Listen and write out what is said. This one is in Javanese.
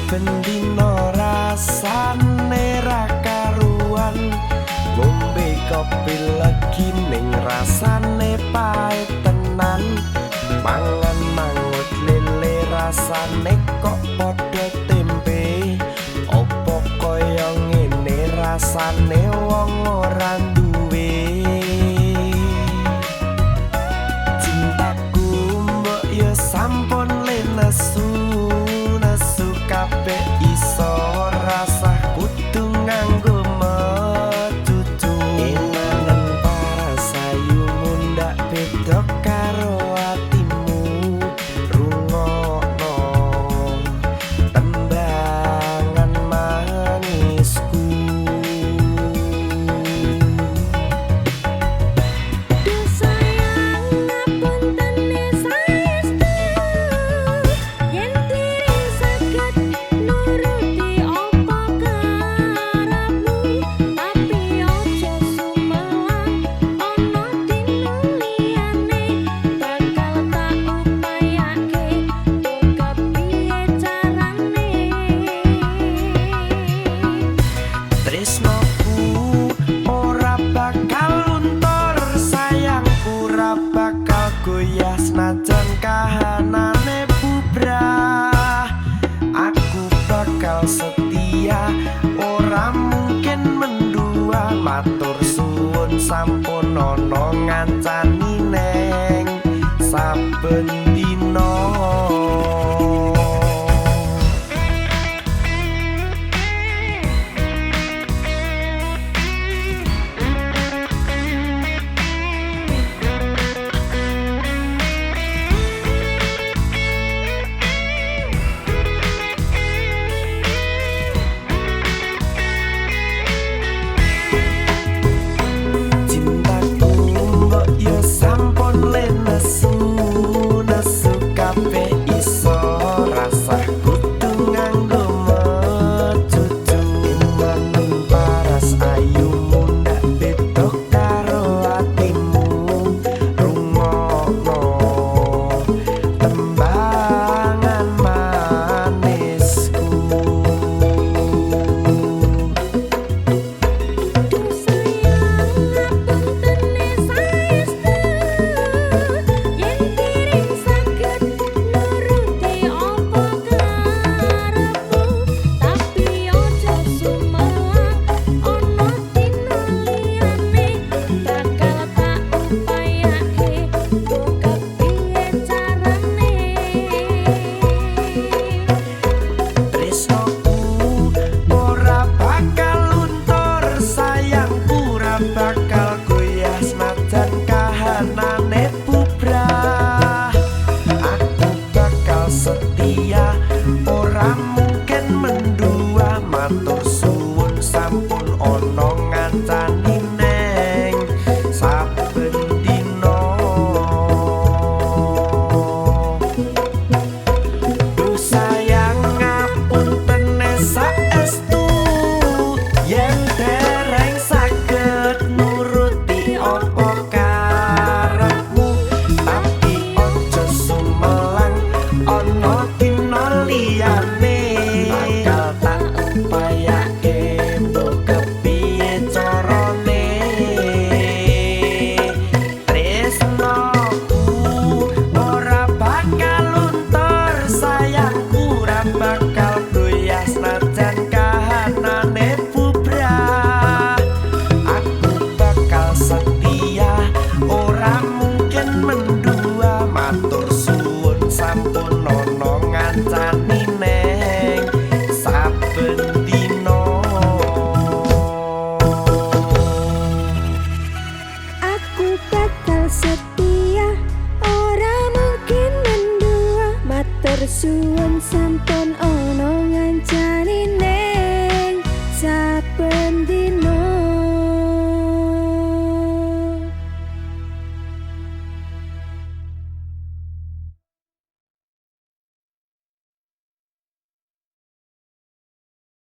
Bendino rasane ra karuan, ngombe kopi legi ning rasane pahit tenan. Mangan mangut lele rasane kok padha tempe, opo kaya ngene rasane wong ora duwe. Cintaku mbok yo sampun le nesu kabeh iso rasah kudu nganggo metutu. Inanen para sayu mundak beda karo atimu, rungokno tembangan manisku. Tresnoku ora bakal luntur, sayangku ora bakal goyah senajan kahanane bubrah. Aku bakal setia, ora mungkin mendua. Matur suwun sampun ana ngancani neng saben dina. Matur suwun sampun ana ngancani neng saben dina. Duh sayang ngapunten saestu yen dereng saged nuruti apa karepmu, tapi aja sumelang ana dina liyane. Suwun sampun ana ngancani neng saben dina.